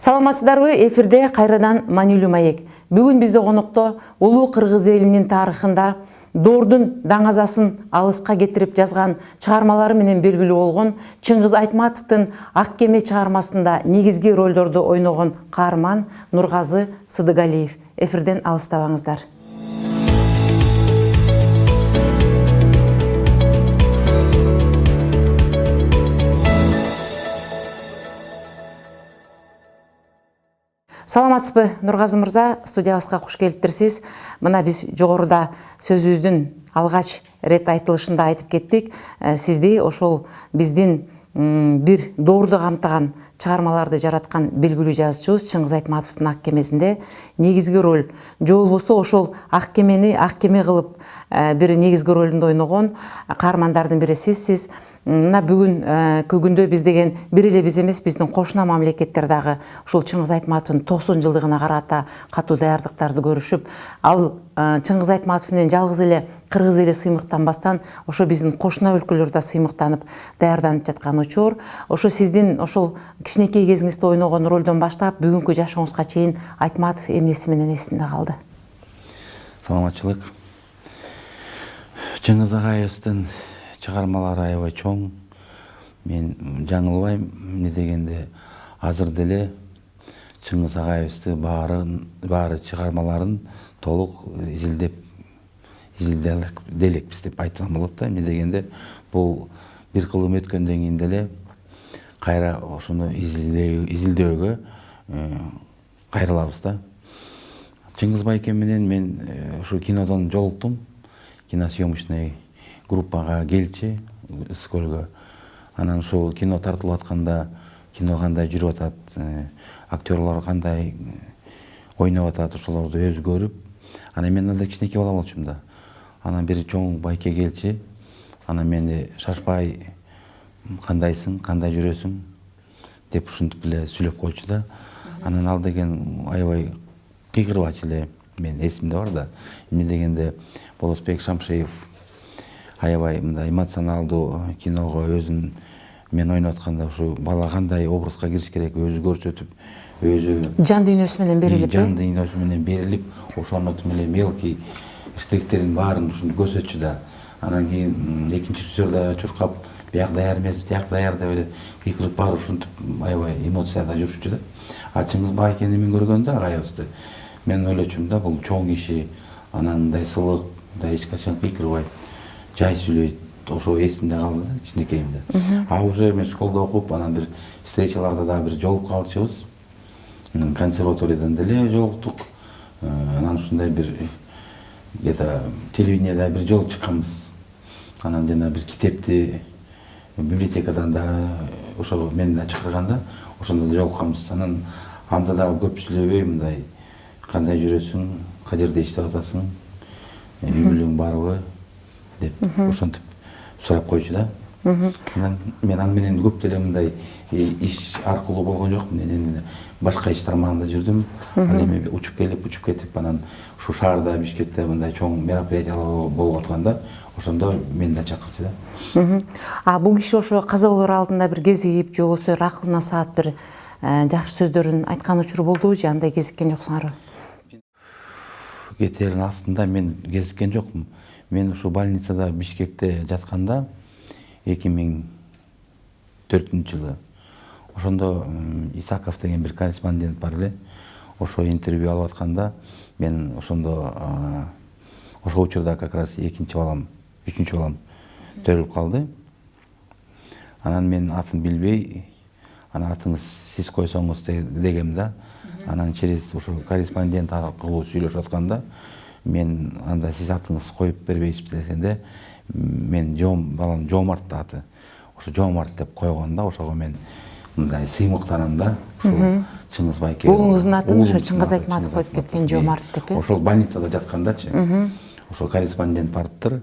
Саламатсыздарбы, эфирде кайрадан маанилүү маек. Бүгүн бизде конокто улуу кыргыз элинин тарыхында Доордун даңазасын алыска кетирип жазган чыгармалары менен белгилүү болгон Чыңгыз Айтматовдун Ак кеме чыгармасында негизги ролдорду ойногон каарман Нургазы Сыдыгалиев. Эфирден алыстабаңыздар. Саламатсызбы, Нургазы мырза, студиябызга куш келиптирсиз. Мына биз жогоруда сөзүбүздүн алгач рет айтылышында айтып кеттик. Сизди ошол биздин бир доорду камтыган чыгармаларды жараткан белгилүү жазуучубуз Чыңгыз Айтматовдун Ак кемесинде негизги роль, же болбосо ошол ак кемени ак кеме кылып бир негизги ролунду ойногон каармандардын бири сизсиз. Мына бүгүн көгүндө биз деген бир эле биз эмес, биздин кошуна мамлекеттер дагы ушул Чыңгыз Айтматовдун 90 жылдыгына карата катуу даярдыктарды көрүшүп, ал Чыңгыз Айтматов менен жалгыз эле кыргыз эли сыймыктанбастан ошо биздин кошуна өлкөлөр да сыймыктанып даярданып жаткан учур. Ошо сиздин ошол кичинекей кезиңизде ойногон ролдон баштап бүгүнкү жашооңузга чейин Айтматов эмнеси менен эсинде калды? Саламатчылык. Чыңгыз Агайыбыздын чыгармалары аябай чоң. Мен жаңылбайм, эмне дегенде азыр деле Чыңгыз Агайыбызды баары чыгармаларын толук изилделекпиз деп айтсам болот да. Эмне дегенде бул бир кылым өткөндөн кийин деле кайра ошону изилдөөгө кайрылабыз да. Чыңгыз байкем менен мен ушу кинодон жолуктум. Киносъемочный группага келчи Ысык-Көлгө. Анан ошо кино тартылып атканда кино кандай жүрүп атат, актерлор кандай ойноп атат, ошолорду өзү көрүп, анан мен анда кичинекей бала болчумун да. Анан бир чоң байке келчи, анан мени шашпай кандайсың, кандай жүрөсүң деп ушинтип эле сүйлөп койчу да. Анан ал деген аябай кыйкырбачу эле, мен эсимде бар да. Эмне дегенде Болотбек Шамшиев аябай мындай эмоционалдуу киного өзүн мен ойноп атканда ушу бала кандай образга кириш керек өзү көрсөтүп, өзү жан дүйнөсү менен берилип, ошонотум эле мелкий штрихтерин баарын ушинтип көрсөтчү да. Анан кийин экинчи режиссер да чуркап, бияк даяр эмес, тияк даяр деп эле кыйкырып баары ушинтип аябай эмоцияда жүрүшчү да. А Чыңгыз байкени мен көргөндө Агайыбызды мен ойлочумун да, бул чоң киши, анан мындай сылык, мындай эч качан кыйкырбайт, жай сүйлөйт. Ошо эсимде калды да, кичинекейимде. А уже мен школда окуп, анан бир встречаларда да бир жолугуп калчубуз. Консерваториядан деле жолуктук. Анан ушундай бир где-то телевидениеда бир жолу чыкканбыз. Анан жана бир китепти библиотекадан да ошого мени да чакырганда, ошондо да жолукканбыз. Анан анда да көп сүйлөбөй, мындай кандай жүрөсүң, кай жерде иштеп атасың, үй бүлөң барбы деп ошентип сурап койчу да. Мен аны менен көп деле мындай иш аркылуу болгон жокмун. Мен башка иш тармагында жүрдүм. Ал эми учуп кетип, анан ушу шаарда, Бишкекте мындай чоң мероприятиялар болуп атканда, ошондо мени да чакырчу да. А бул киши ошо каза болор алдында бир кезигип, же болбосо акылына саат бир жакшы сөздөрүн айткан учуру болдубу, же андай кезиккен жоксуңарбы? Кетерин астында мен кезиккен жокмун. Мен ушу больницада Бишкекте жатканда 2004 жылы ошондо Исаков деген бир корреспондент бар эле. Ошо интервью алып атканда мен ошондо ошол учурда как раз экинчи балам, үчүнчү балам төрөлүп калды. Анан мен атын билбей, анан атыңыз сиз койсоңуз дегем да. Анан через ошо корреспондент аркылуу сүйлөшүп атканда мен анда сиз атыңыз коюп бербейсизби дегенде, мен балам Жоомарт аты. Ошо Жоомарт деп койгон да, ошого мен мындай сыймыктанам да. Ушул Чыңгыз байке. Уулуңуздун атын ошо Чыңгыз Айтматов коюп кеткен, Жоомарт деп. Ошол больницада жаткандачы. Ошол корреспондент барыптыр.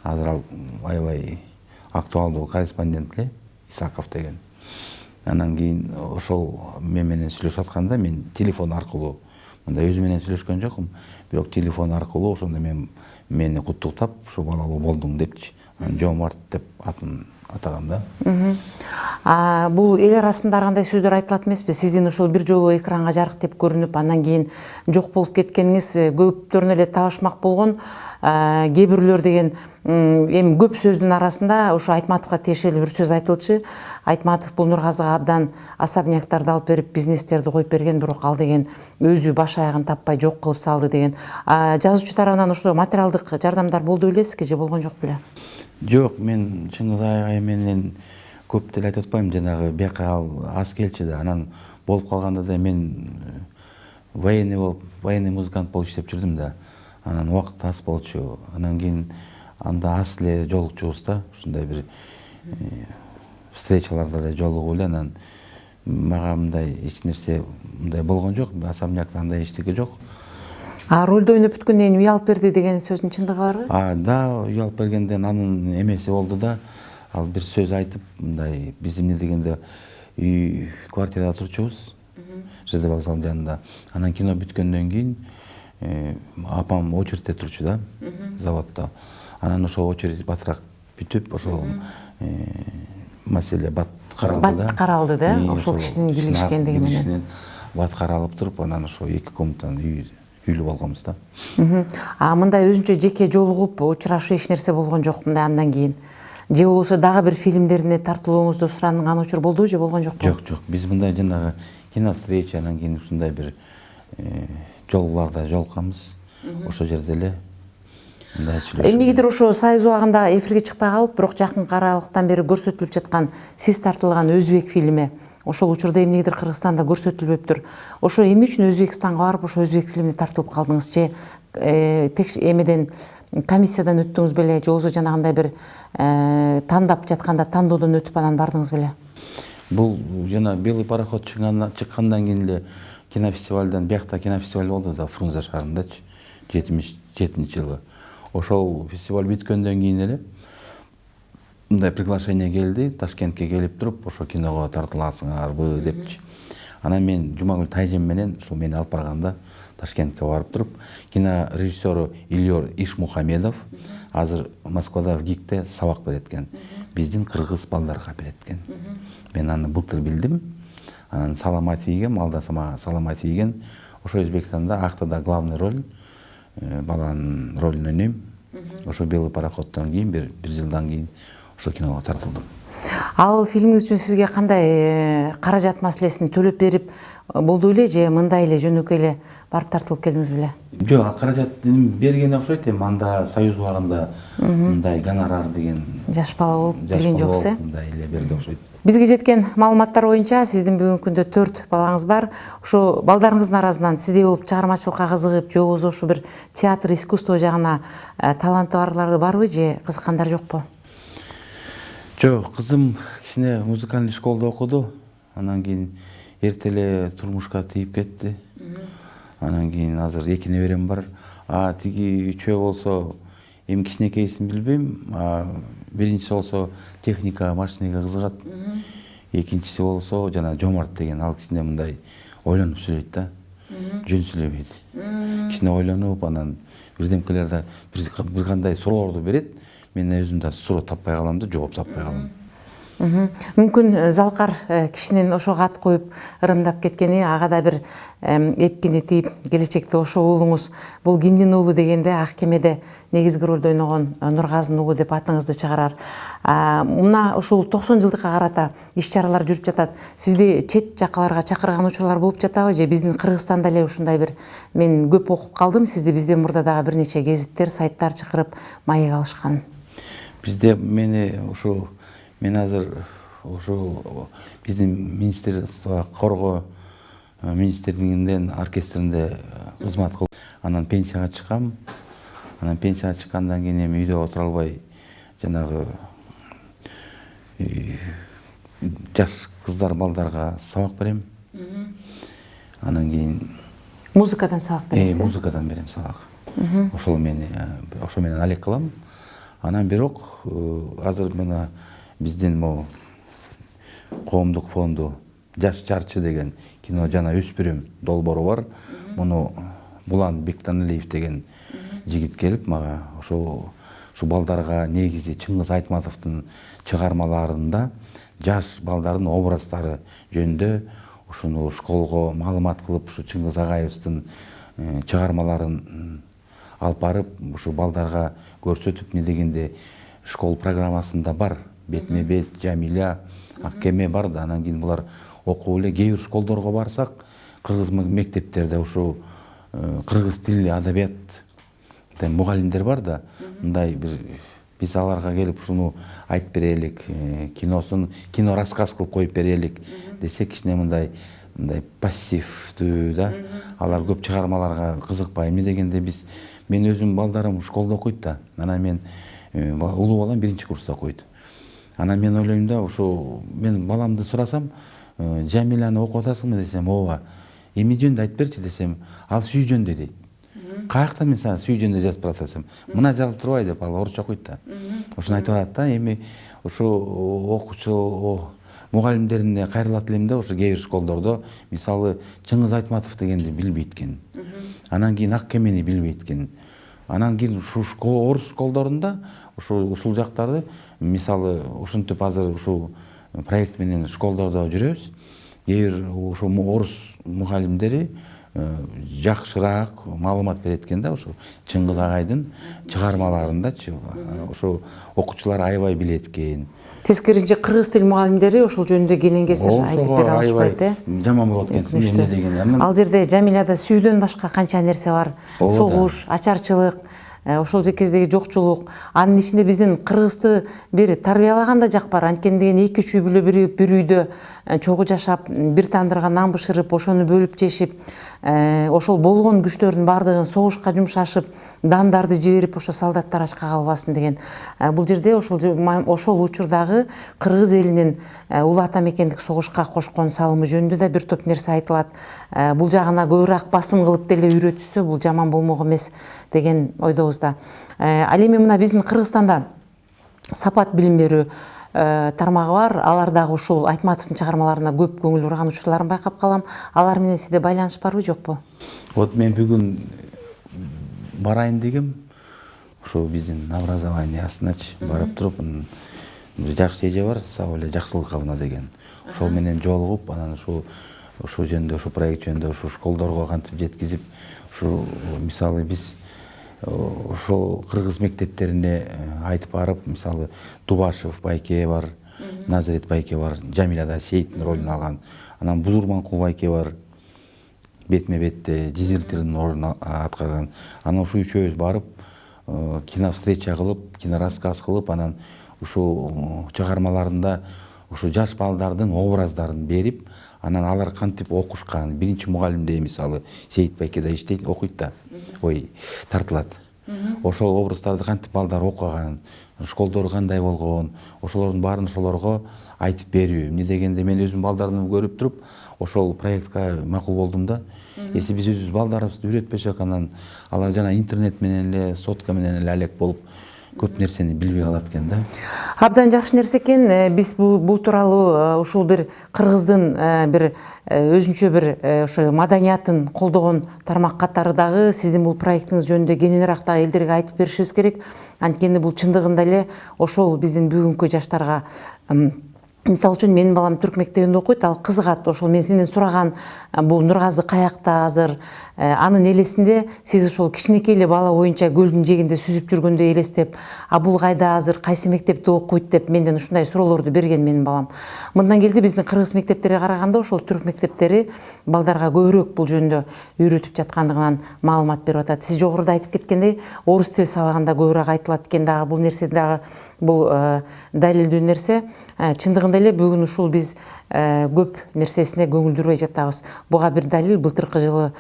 Азыр ал аябай актуалдуу корреспондент эле, Исаков деген. Анан кийин ошол мен менен сүйлөшүп атканда мен телефон аркылуу, мындай өзү менен сүйлөшкөн жокмун, бирок телефон аркылуу ошондо мени куттуктап, ушу балалуу болдуң депчи. Жоомарт деп атын атагам да. Бул эл арасында ар кандай сөздөр айтылат эмеспи? Сиздин ошол бир жолу экранга жарыктеп көрүнүп, андан кийин жок болуп кеткениңиз көптөрүнө эле табышмак болгон. Кээ бирлөр деген эми көп сөздүн арасында ошо Айтматовго тиешелүү бир сөз айтылчу. Айтматов бул Нургазыга абдан особняктарды алып берип, бизнестерди коюп берген, бирок ал деген өзү баш аягын таппай жок кылып салды деген. Жазуучу тарабынан ошо материалдык жардамдар болду белесизби же болгон жок беле? Жок, мен Чыңгыз Айгай менен көп деле айтып атпайм, жанагы бияка ал аз келчү да. Анан болуп калганда да мен военный болуп, военный музыкант болуп иштеп жүрдүм да. Анан убакыт аз болчу. Анан кийин анда аз эле жолукчубуз да. Ушундай бир встречаларда эле жолугуп эле, анан мага мындай эч нерсе мындай болгон жок. Особнякта андай эчтеке жок. Ролду ойноп бүткөндөн кийин үй алып берди деген сөздүн чындыгы барбы? Да, үй алып бергенден анын эмеси болду да. Ал бир сөз айтып, мындай биз эмне дегенде үй квартирада турчубуз. ЖД вокзалдын жанында. Анан кино бүткөндөн кийин апам очередьте турчу да, заводдо. Анан ошол очередь батыраак бүтүп, ошол маселе бат каралды да. Бат каралды да, ошол кишинин билишкендиги менен. Бат каралып туруп, анан ошо 2 комнатаны үйлүп алганбыз да. Мындай өзүнчө жеке жолугуп учурашуу эч нерсе болгон жок мындай андан кийин? Же болбосо дагы бир фильмдерине тартылууңузду суранган учур болдубу же болгон жокпу? Жок. Биз мындай жанагы кино встреча, анан кийин ушундай бир жолугуларда жолукканбыз. Ошол жерде эле мындай сүйлөшүп. Эмнегедир ошо Союз убагында эфирге чыкпай калып, бирок жакын аралыктан бери көрсөтүлүп жаткан сиз тартылган Өзбек фильми ошол учурда эмнегедир Кыргызстанда көрсөтүлбөптүр. Ошо эмне үчүн Өзбекстанга барып, ошо Өзбек фильмине тартылып калдыңыз? Же эмеден комиссиядан өттүңүз беле, же болбосо жанагындай бир тандап жатканда тандоодон өтүп анан бардыңыз беле? Бул жана Белый пароход чыккандан кийин эле кинофестивалдан, биякта кинофестиваль болду да, Фрунзе шаарындачы, 77-жылы. Ошол фестиваль бүткөндөн кийин эле мындай приглашение келди, Ташкентке келип туруп, ошо киного тартыласыңарбы депчи. Анан мен Жумагүл Тайжем менен ушул мени алып барганда Ташкентке барып туруп, кинорежиссеру Ильёр Ишмухамедов азыр Москвада в ГИКте сабак берет экен. Биздин кыргыз балдарга берет экен. Мен аны былтыр билдим. Анан Салам Атвийгем, Алдасама Салам Атвийген, ошо Өзбекстанда Актада главный роль, баланын ролун ойнойм. Ошо Белый пароходдон кийин бир жылдан кийин ошо киного тартылдым. Ал фильмиңиз үчүн сизге кандай каражат маселесин төлөп берип болду беле, же мындай эле жөнөкөй эле барып тартылып келдиңиз беле? Жок, каражат бергени окшойт, анда Союз убагында мындай гонорар деген жаш бала болуп билген жоксуз, мындай эле берди окшойт. Бизге жеткен маалыматтар боюнча сиздин бүгүнкү күндө 4 балаңыз бар. Ошо балдарыңыздын арасынан сиздей болуп чыгармачылыкка кызыгып, же болбосо ошо бир театр, искусство жагына таланты барлар барбы, же кызыккандар жокпу? Жок, кызым кичине музыкальный школда окуду. Анан кийин эрте эле турмушка тийип кетти. Анан кийин азыр 2 неберем бар. Тиги үчөө болсо эми кичинекейсин билбейм. Биринчиси болсо техника, машинеге кызыгат. Экинчиси болсо жана Жомарт деген, ал кичине мындай ойлонуп сүйлөйт да. Жөн сүйлөбөйт. Кичине ойлонуп, анан бирдемкелерде бир кандай суроолорду берет. Мен өзүм да суроо таппай калам да, жооп таппай калам. Мүмкүн Залкар кишинин ошого ат коюп ырымдап кеткени, ага да бир эпкини тийип, келечекте ошо уулуңуз бул кимдин уулу дегенде ак кемеде негизги ролду ойногон Нургазынын уулу деп атыңызды чыгарар. Мына ушул 90 жылдыкка карата иш чаралар жүрүп жатат. Сизди чет жакаларга чакырган учурлар болуп жатабы, же биздин Кыргызстанда эле ушундай бир, мен көп окуп калдым, сизди бизден мурда дагы бир нече гезиттер, сайттар чакырып маек алышкан. Бизде мен азыр ошо биздин министерство коргоо министрлигинин оркестринде кызмат кылып, анан пенсияга чыккам. Анан пенсияга чыккандан кийин эми үйдө отура албай жанагы жаш кыздар, балдарга сабак берем. Анан кийин Музыкадан сабак бересиз? Музыкадан берем сабак. Ошо менен алек кылам. Анан бирок азыр мына биздин могу коомдук фонду Жаш жарчы деген кино жана өспүрүм долбоору бар. Муну Булан Бектаналиев деген жигит келип мага ошо ушу балдарга негизи Чыңгыз Айтматовдун чыгармаларында жаш балдардын образдары жөнүндө ушуну школго маалымат кылып, ушу Чыңгыз Агаевдин чыгармаларын алып барып, ушу балдарга көрсөтүп, эмне дегенде школ программасында бар. Бетме бет, Жамиля, Аккеме бар да, анан кийин булар окуп эле. Кээ бир школдорго барсак, кыргыз мектептерде ушу кыргыз тили, адабият мугалимдер бар да, мындай бир биз аларга келип ушуну айтып берелик, кино рассказ кылып коюп берелик десек, кичине мындай пассивдүү да, алар көп чыгармаларга кызыкпай. Эмне дегенде мен өзүм балдарым школда окуйт да, анан мен улуу балам 1-курста окуйт. Анан мен ойлойм да, ушу мен баламды сурасам, Жамиляны окуп атасыңбы десем, ооба. Эми жөнүндө айтып берчи десем, ал сүй жөнүндө дейт. Каякта мен сага сүй жөнүндө жазып барат десем, мына жазып турбай деп, ал орусча окуйт да. Ошону айтып атат да. Эми ушу окуучу мугалимдерине кайрылат элем да, ушу кээ бир школдордо мисалы Чыңгыз Айтматов дегенди билбейт экен. Анан кийин Аккемени билбейт экен. Анан кийин ушу орус школдорунда ушул жактарды мисалы ушинтип азыр ушу проект менен школдордо жүрөбүз. Кээ бир ушу орус мугалимдери жакшыраак маалымат берет экен да, ушу Чыңгыз Агайдын чыгармаларындачы ушу окуучулар аябай билет экен. Тескерисинче кыргыз тил мугалимдери ошол жөнүндө кененгесир айтып бере алышпайт, жаман болот экенсиң эмне деген. Ал жерде Жамиляда сүйдөн башка канча нерсе бар. Согуш, ачарчылык, ошол кездеги жокчулук. Анын ичинде биздин кыргызды бир тарбиялаган да жак бар. Анткени деген 2-3 үй бүлө бир үйдө чогуу жашап, бир тандырга нан бышырып, ошону бөлүп жешип, ошол болгон күчтөрдүн баардыгын согушка жумшашып, дандарды жиберип, ошо солдаттар ачка калбасын деген. Бул жерде ошол учурдагы кыргыз элинин улуу ата мекендик согушка кошкон салымы жөнүндө да бир топ нерсе айтылат. Бул жагына көбүрөөк басым кылып деле үйрөтүлсө, бул жаман болмок эмес деген ойдобуз да. Ал эми мына биздин Кыргызстанда сапат билим берүү тармагы бар. Алар дагы ушул Айтматовдун чыгармаларына көп көңүл бурган учурларын байкап калам. Алар менен сизде байланыш барбы, жокпу? Вот мен бүгүн барайын дегем, ушу биздин образованиясыначы барып туруп, жакшы эже бар, Сабыле Жаксылыковна деген. Ошол менен жолугуп, анан ушу жөнүндө, ушу проект жөнүндө ушу школдорго кантип жеткизип, ушу мисалы биз ошол кыргыз мектептерине айтып барып, мисалы Тубашев байке бар, Назарет байке бар, Жамиляда Сейиттин ролун алган, анан Бузурманкул байке бар, бетме бетте Дезертирдин ордун аткарган. Анан ушу үчөөбүз барып, киновстреча кылып, кинорассказ кылып, анан ушу чыгармаларында ушу жаш балдардын образдарын берип, анан алар кантип окушкан, биринчи мугалимде мисалы Сейит байке да иштейт, окуйт да, тартылат. Ошол образдарды кантип балдар окуган, школдору кандай болгон, ошолордун баарын ошолорго айтып берүү. Эмне дегенде мен өзүм балдарды көрүп туруп, ошол проектка макул болдум да. Эси биз өзүбүз балдарыбызды үйрөтпөсөк, анан алар жана интернет менен эле, сотка менен эле алек болуп көп нерсени билбей калат экен да. Абдан жакшы нерсе экен. Биз бул тууралуу ушул бир кыргыздын бир өзүнчө бир ошо маданиятын колдогон тармак катары дагы сиздин бул проектиңиз жөнүндө кененирээк дагы элдерге айтып беришибиз керек. Анткени бул чындыгында эле ошол биздин бүгүнкү жаштарга, мисалы үчүн менин балам түрк мектебинде окуйт, ал кызыгат. Ошол мен сенден сураган бул Нургазы каякта азыр, анын элесинде сиз ошол кичинекей эле бала боюнча көлдүн жээгинде сүзүп жүргөндө элестеп, бул кайда азыр, кайсы мектепте окуйт деп менден ушундай суроолорду берген менин балам. Мындан келди биздин кыргыз мектептерине караганда ошол түрк мектептери балдарга көбүрөөк бул жөнүндө үйрөтүп жаткандыгынан маалымат берип атат. Сиз жогоруда айтып кеткендей, орус тил сабагында көбүрөөк айтылат экен дагы, бул нерсе дагы бул далилдүү нерсе. Чындыгында эле бүгүн ушул биз көп нерсесине көңүлдүрбөй жатабыз. Буга бир далил былтыркы жылы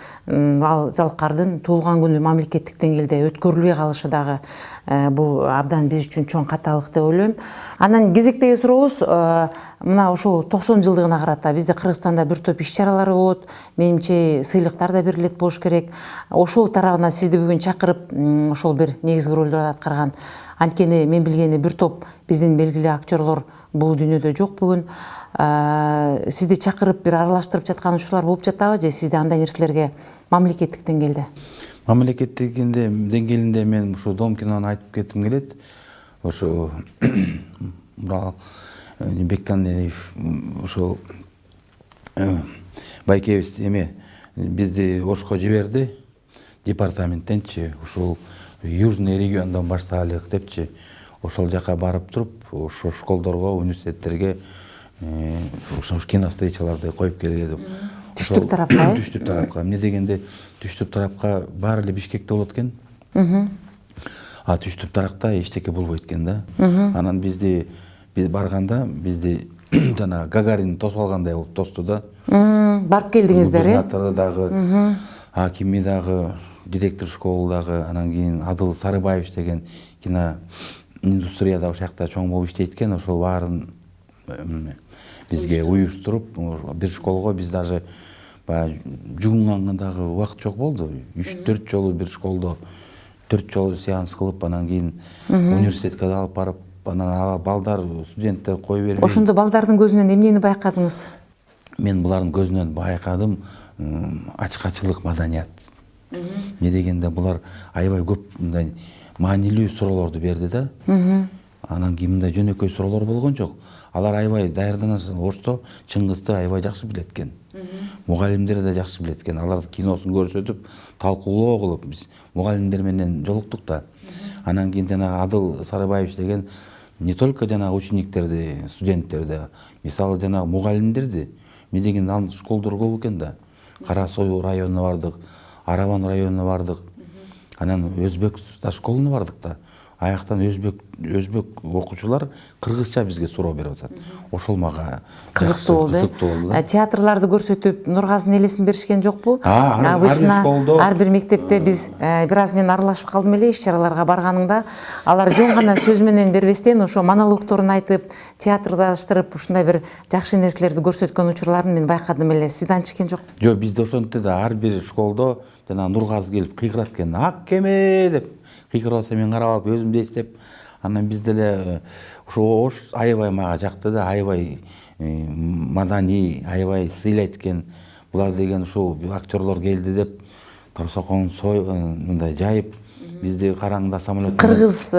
ал Залкардын туулган күнү мамлекеттик деңгээлде өткөрүлбөй калышы дагы бул абдан биз үчүн чоң каталык деп ойлойм. Анан кезектеги сурообуз мына ушул 90 жылдыгына карата бизде Кыргызстанда бир топ иш-чаралар болот. Менимче сыйлыктар да берилет болуш керек. Ошол тарабына сизди бүгүн чакырып, ошол бир негизги ролду аткарган. Анткени мен билгени бир топ биздин белгилүү актерлор бул дүйнөдө жок бүгүн. Сизди чакырып бир аралаштырып жаткан учурлар болуп жатабы же сизде андай нерселерге мамлекеттик деңгээлде? мамлекеттик деңгээлинде мен ушу Дом кинону айтып кетким келет. Ошо Мурал Бектанериев ошол байкебиз бизди Ошко жиберди департаменттенчи, ушул Южный региондон баштайлык депчи. Ошол жака барып туруп, ошо школдорго, университеттерге ошо киновстречаларды коюп келге деп. Түштүк тарапка, Түштүк тарапка. Эмне дегенде түштүк тарапка баары эле Бишкекте болот экен. А түштүк тарапта эчтеке болбойт экен да. Анан биз барганда бизди жана Гагарин тосуп алгандай болуп тосту да. Барып келдиңиздер, Губернатору дагы, акими дагы, директор школы дагы, анан кийин Адыл Сарыбаев деген кино индустрияда ошол жакта чоң болуп иштейт экен. Ошол баарын бизге уюштуруп, бир школго биз даже жугунганга дагы убакыт жок болду. 3-4 жолу бир школдо 4 жолу сеанс кылып, анан кийин университетке да алып барып, анан балдар, студенттер кой бербей. Ошондо балдардын көзүнөн эмнени байкадыңыз? Мен булардын көзүнөн байкадым ачкачылык, маданият. Не дегенде булар аябай көп мындай маанилүү суроолорду берди да. Анан кийин мындай жөнөкөй суроолор болгон жок. Алар аябай даярданышып, Ошто Чыңгызды аябай жакшы билет экен. Мугалимдер да жакшы билет экен. Алардын киносун көрсөтүп, талкуулоо кылып биз мугалимдер менен жолуктук да. Анан кийин жана Адыл Сарыбаев деген не только жана учениктерди, студенттерди, мисалы жана мугалимдерди, эмне деген ал школдор көп экен да. Кара Сою районуна бардык, Арабан районуна бардык. Анан Өзбек школуна бардык да. Аяктан өзбек окуучулар кыргызча бизге суроо берип атат. Ошол мага кызыктуу болду. Театрларды көрсөтүп, Нургазынын элесин беришкен жокпу? Ар бир мектепте биз бир аз мен аралашып калдым эле иш-чараларга барганымда, алар жөн гана сөз менен бербестен ошо монологдорун айтып, театрдаштырып, ушундай бир жакшы нерселерди көрсөткөн учурларын мен байкадым эле. Сиз антишкен жок? Жок, бизде ошентип да ар бир школдо жана Нургазы келип кыйкырат экен. Ак кеме деп кыйкырса мен карап алып өзүмдү эстеп, анан биз деле ошо Ош аябай мага жакты да, аябай маданий, аябай сыйлайт экен. Булар деген ушул актерлор келди деп торсокон мындай жайып бизди караңда самолет. Кыргыз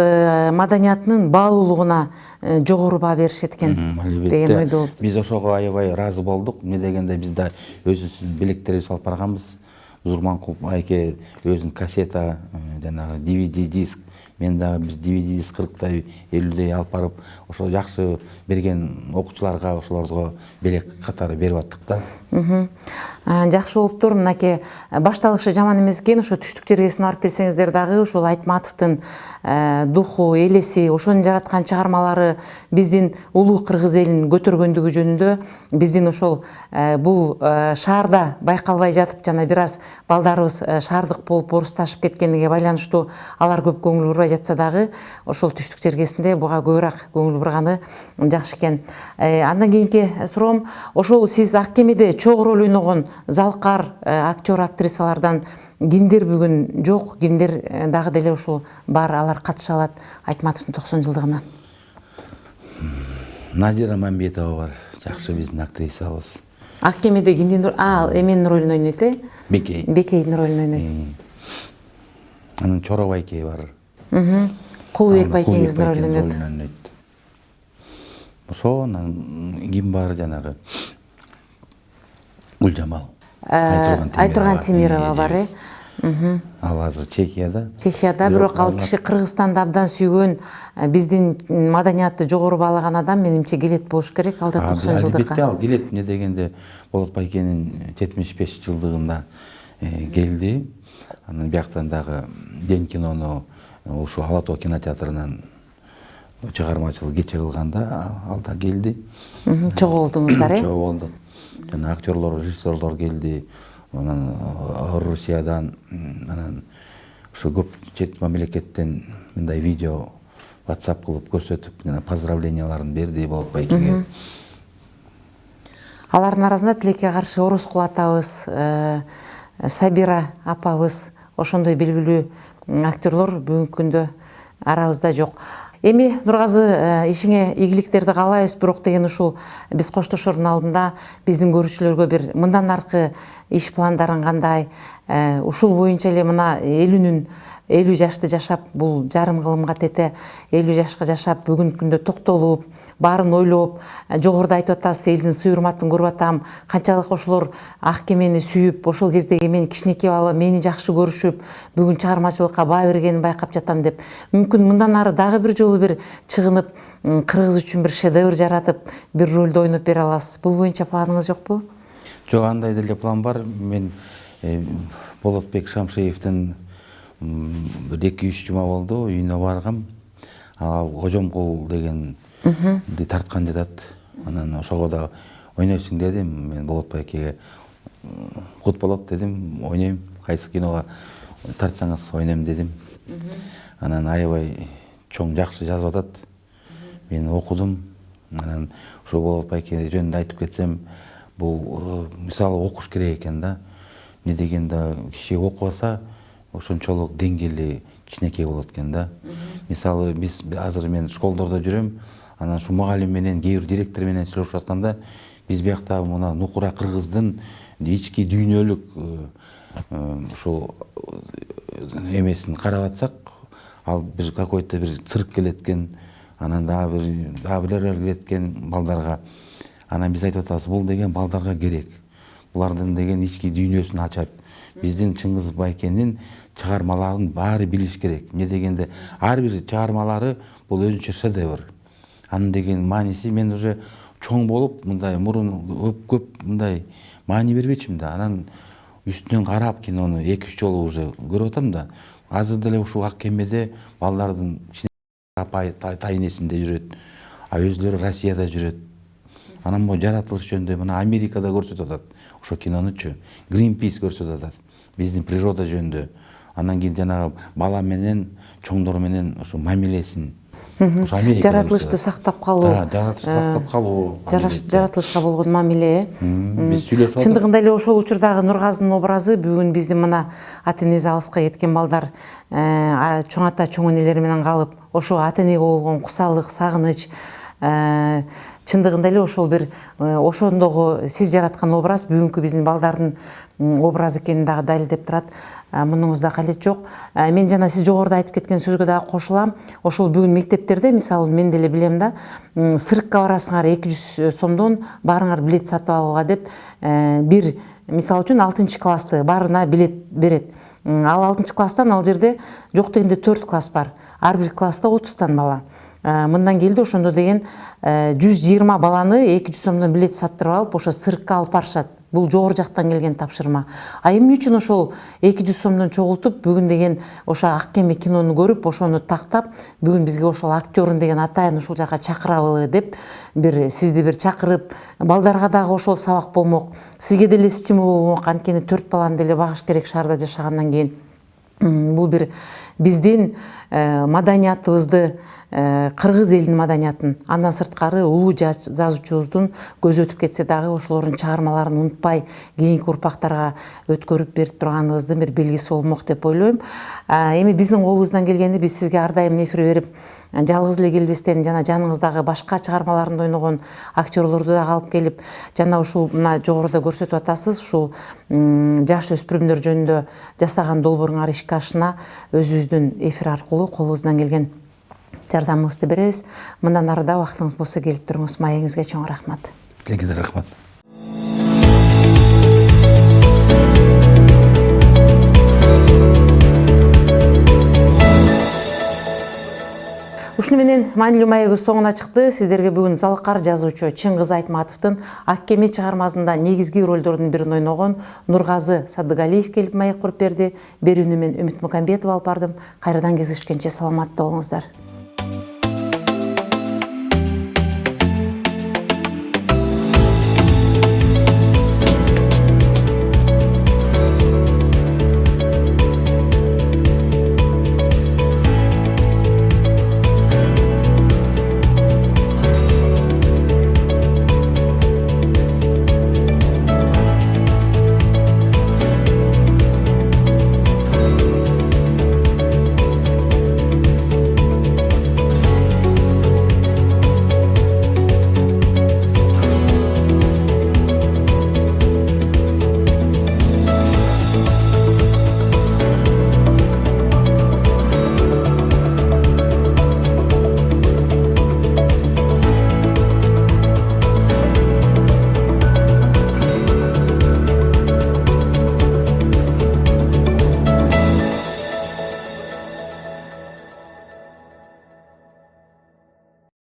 маданиятынын баалуулугуна жогору баа беришет экен деген ойдо болуп. Биз ошого аябай ыраазы болдук. Эмне дегенде биз да өзүбүздүн билектерибизди алып барганбыз. Зурманкул айке өзүнүн кассета, жанагы DVD диск, мен дагы бир DVD диск 40-тай 50-дей алып барып, ошол жакшы берген окуучуларга ошолорго белек катары берип аттык да. Жакшы болуптур. Мынакей башталышы жаман эмес экен. Ошо түштүк жергесине барып келсеңиздер дагы ушул Айтматовдун духу, элеси, ошонун жараткан чыгармалары биздин улуу кыргыз элин көтөргөндүгү жөнүндө биздин ошол бул шаарда байкалбай жатып жана бир аз балдарыбыз шаардык болуп орусташып кеткениге байланыштуу алар көп көңүл бурбай жатса дагы ошол түштүк жергесинде буга көбүрөөк көңүл бурганы жакшы экен. Андан кийинки суроом, ошол сиз Ак кемеде чогуу роль ойногон залкар актер актрисалардан кимдер бүгүн жок, кимдер дагы деле ушул бар, алар катыша алат Айтматовдун 90 жылдыгына? Назира Мамбетова бар, жакшы биздин актрисабыз. Ак кемеде кимдин эменин ролун ойнойт, Бекей. Бекейдин ролун ойнойт. Анан Чора байкей бар. Кулубек байкеңиздин ролун ойнойт. Ошо анан ким бар жанагы Гүлжамал. Айтурган Темирова бар, Ал азыр Чехияда. Бирок ал киши Кыргызстанды абдан сүйгөн, биздин маданиятты жогору баалаган адам, менимче келет болуш керек алда 90 жылдыкка. Албетте ал келет. Эмне дегенде Болот байкенин 75 жылдыгында келди. Анан бияктан дагы Ден кинону ушу Ала Тоо кинотеатрынан чыгармачылык кече кылганда ал да келди. Чогуу болдуңуздар, Чогуу болдук. Жана актерлор, режиссерлор келди. Анан Русиядан, анан ушу көп чет мамлекеттен мындай видео WhatsApp кылып көрсөтүп, жана поздравленияларын берди Болот байкеге. Алардын арасында тилекке каршы Орозкул атабыз, Сабира апабыз, ошондой белгилүү актерлор бүгүнкү күндө арабызда жок. Эми Нургазы, ишиңе ийгиликтерди каалайбыз, бирок деген ушул биз коштошордун алдында биздин көрүүчүлөргө бир мындан аркы иш пландарың кандай, ушул боюнча эле мына 50 жашты жашап, бул жарым кылымга тете 50 жашка жашап, бүгүнкү күндө токтолуп, баарын ойлоп, жогоруда айтып атасыз, элдин сый урматын көрүп атам, канчалык ошолор ак кемени сүйүп, ошол кездеги мен кичинекей бала мени жакшы көрүшүп, бүгүн чыгармачылыкка баа бергенин байкап жатам деп, мүмкүн мындан ары дагы бир жолу бир чыгынып, кыргыз үчүн бир шедевр жаратып, бир ролду ойноп бере аласыз. Бул боюнча планыңыз жокпу? Жок, андай деле план бар. Мен Болотбек Шамшиевдин 2-3 жума болду, үйүнө баргам. Ал Кожомкул деген тарткан жатат. Анан ошого да ойнойсуң дедим. Мен Болотбекке кут болот дедим, ойнойм. Кайсы киного тартсаңыз ойнойм дедим. Анан аябай чоң жакшы жазып атат. Мен окудум. Анан ошо Болотбекке жөнүндө айтып кетсем, бул мисалы окуш керек экен да. Не дегенде киши окубаса, ошончолук деңгээли кичинекей болот экен да. Мисалы биз азыр мен школдордо жүрөм, анан ушу мугалим менен, кээ бир директор менен сүйлөшүп атканда, биз биякта мына нукура кыргыздын ички дүйнөлүк ушу эмесин карап атсак, ал бир какой-то бир цирк келет экен, анан дагы билер келет экен балдарга. Анан биз айтып атабыз, бул деген балдарга керек. Булардын деген ички дүйнөсүн ачат. Биздин Чыңгыз Байкендин чыгармаларын баары билиш керек. Не дегенде ар бир чыгармалары бул өзүнчө шедевр. Анын деген мааниси, мен уже чоң болуп, мындай мурун көп мындай маани бербечимин да. Анан үстүнөн карап кинону 2-3 жолу уже көрүп атам да. Азыр деле ушул ак кемеде балдардын тайнесинде жүрөт, а өзлөрү Россияда жүрөт. Анан могу жаратылыш жөнүндө мына Америкада көрсөтүп атат. Ошо кинонучу Greenpeace көрсөтүп атат. Биздин природа жөнүндө. Анан кийин жанагы бала менен, чоңдор менен ошо мамилесин. Ошо Америкада жаратылышты сактап калуу. Жаратылышты сактап калуу. Жаратылышка болгон мамиле. Биз сүйлөшүп атабыз. Чындыгында эле ошол учурдагы Нургазынын образы бүгүн биздин мына ата энеси алыска кеткен балдар чоң ата, чоң энелери менен калып, ошо ата энеге болгон кусалык, сагыныч, чындыгында эле ошол бир ошондогу сиз жараткан образ бүгүнкү биздин балдардын образы экенин дагы далилдеп турат. Мунуңузда калет жок. Мен жана сиз жогоруда айтып кеткен сөзгө дагы кошулам. Ошол бүгүн мектептерде, мисалы мен деле билем да, сырыкка барасыңар 200 сомдон баарыңар билет сатып алууга деп, бир мисалы үчүн 6-классты баарына билет берет. Ал 6-класстан ал жерде жок дегенде 4 класс бар. Ар бир класста 30 бала. Мындан келди, ошондо деген 120 баланы 200 сомдон билет саттырып алып, ошо сырыкка алып барышат. Бул жогору жактан келген тапшырма. Эмне үчүн ошол 200 сомдон чогултуп, бүгүн деген ошо ак кеме кинону көрүп, ошону тактап, бүгүн бизге ошол актёрун деген атайын ушул жака чакырабылы деп, бир сизди бир чакырып, балдарга дагы ошол сабак болмок. Сизге деле стимул болмок, анткени 4 баланы деле багыш керек шаарда жашагандан кийин. Бул бир биздин маданиятыбызды, кыргыз элинин маданиятын, андан сырткары улуу жазуучубуздун көзү өтүп кетсе дагы ошолордун чыгармаларын унутпай кийинки урпактарга өткөрүп берип турганыбыздын бир белгиси болмок деп ойлойм. Эми биздин колубуздан келгенди биз сизге ар дайым эфир берип, жалгыз эле келбестен жана жаныңыздагы башка чыгармаларында ойногон актерлорду дагы алып келип, жана ушул мына жогоруда көрсөтүп атасыз, ушул жаш өспүрүмдөр жөнүндө жасаган долбооруңар ишке ашына өзүбүздүн эфир аркылуу колубуздан келген жардамыбызды беребиз. Мындан ары да убактыңыз болсо келип туруңуз. Маегиңизге чоң рахмат. Силерге да рахмат. Ушуну менен маанилүү маегибиз соңуна чыкты. Сиздерге бүгүн залкар жазуучу Чыңгыз Айтматовдун Ак кеме чыгармасында негизги ролдордун бирин ойногон Нургазы Садыгалиев келип маек куруп берди. Берүүнү мен Үмүт Мукамбетова алып бардым. Кайрадан кездешкенче саламатта болуңуздар.